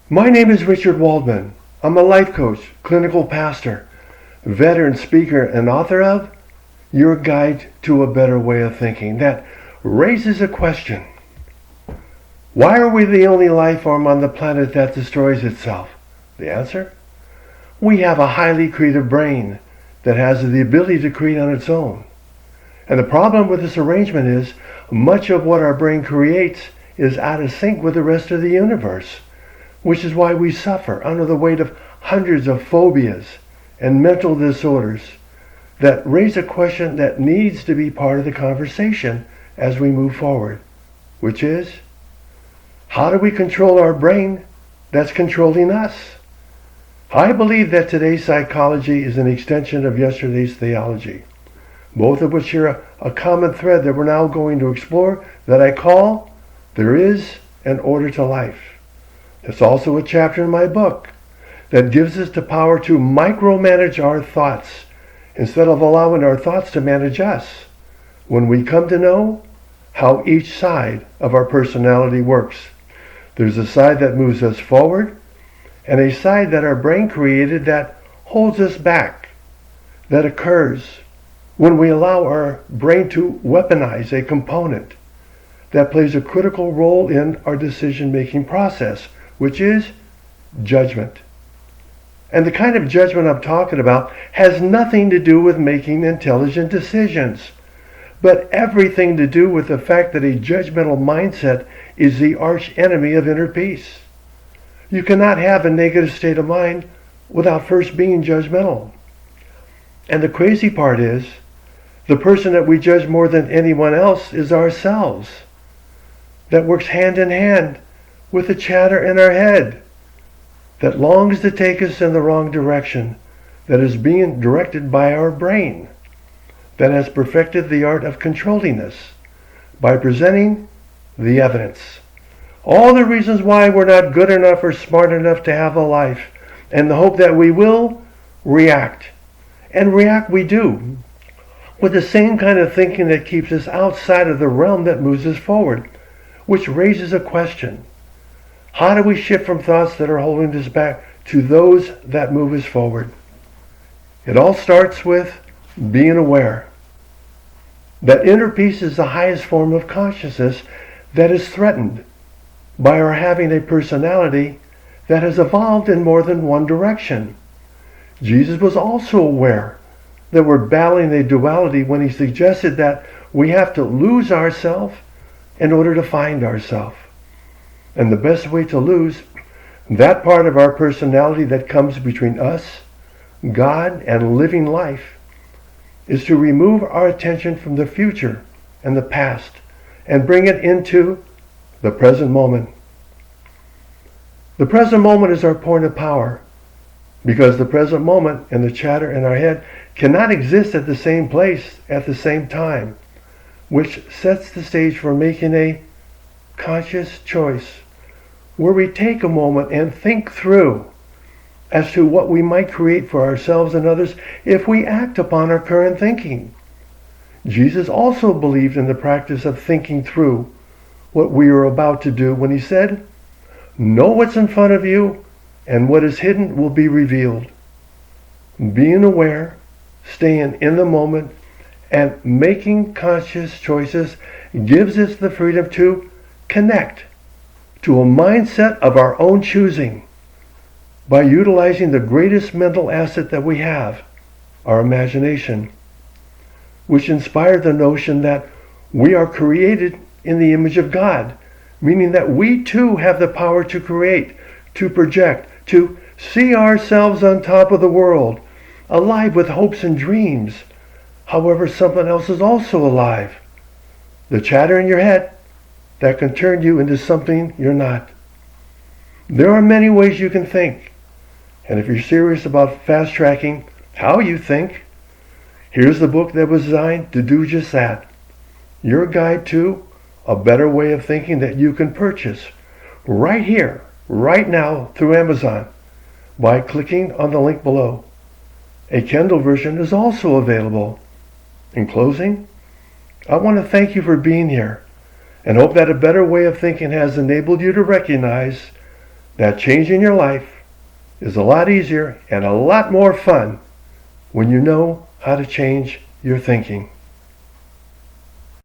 My name is Richard Waldman. I'm a life coach, clinical pastor, veteran speaker, and author of Your Guide to a Better Way of Thinking that raises a question. Why are we the only life form on the planet that destroys itself? The answer? We have a highly creative brain that has the ability to create on its own. And the problem with this arrangement is much of what our brain creates is out of sync with the rest of the universe, which is why we suffer under the weight of hundreds of phobias and mental disorders that raise a question that needs to be part of the conversation as we move forward, which is, how do we control our brain that's controlling us? I believe that today's psychology is an extension of yesterday's theology, both of which share a common thread that we're now going to explore that I call There Is an Order to Life. There's also a chapter in my book that gives us the power to micromanage our thoughts instead of allowing our thoughts to manage us when we come to know how each side of our personality works. There's a side that moves us forward and a side that our brain created that holds us back, that occurs when we allow our brain to weaponize a component that plays a critical role in our decision-making process, which is judgment. And the kind of judgment I'm talking about has nothing to do with making intelligent decisions, but everything to do with the fact that a judgmental mindset is the arch enemy of inner peace. You cannot have a negative state of mind without first being judgmental. And the crazy part is, the person that we judge more than anyone else is ourselves. That works hand in hand with the chatter in our head that longs to take us in the wrong direction, that is being directed by our brain, that has perfected the art of controlling us by presenting the evidence. All the reasons why we're not good enough or smart enough to have a life, and the hope that we will react. And react we do, with the same kind of thinking that keeps us outside of the realm that moves us forward, which raises a question. How do we shift from thoughts that are holding us back to those that move us forward? It all starts with being aware that inner peace is the highest form of consciousness that is threatened by our having a personality that has evolved in more than one direction. Jesus was also aware that we're battling a duality when he suggested that we have to lose ourselves in order to find ourselves. And the best way to lose that part of our personality that comes between us, God, and living life is to remove our attention from the future and the past and bring it into the present moment. The present moment is our point of power, because the present moment and the chatter in our head cannot exist at the same place at the same time, which sets the stage for making a conscious choice where we take a moment and think through as to what we might create for ourselves and others if we act upon our current thinking. Jesus also believed in the practice of thinking through what we are about to do when he said, "Know what's in front of you, and what is hidden will be revealed." Being aware, staying in the moment, and making conscious choices gives us the freedom to connect to a mindset of our own choosing by utilizing the greatest mental asset that we have, our imagination, which inspired the notion that we are created in the image of God, meaning that we too have the power to create, to project, to see ourselves on top of the world, alive with hopes and dreams. However, someone else is also alive. The chatter in your head that can turn you into something you're not. There are many ways you can think. And if you're serious about fast-tracking how you think, here's the book that was designed to do just that. Your Guide to a Better Way of Thinking that you can purchase right here, right now through Amazon by clicking on the link below. A Kindle version is also available. In closing, I want to thank you for being here and hope that a better way of thinking has enabled you to recognize that change in your life is a lot easier and a lot more fun when you know how to change your thinking.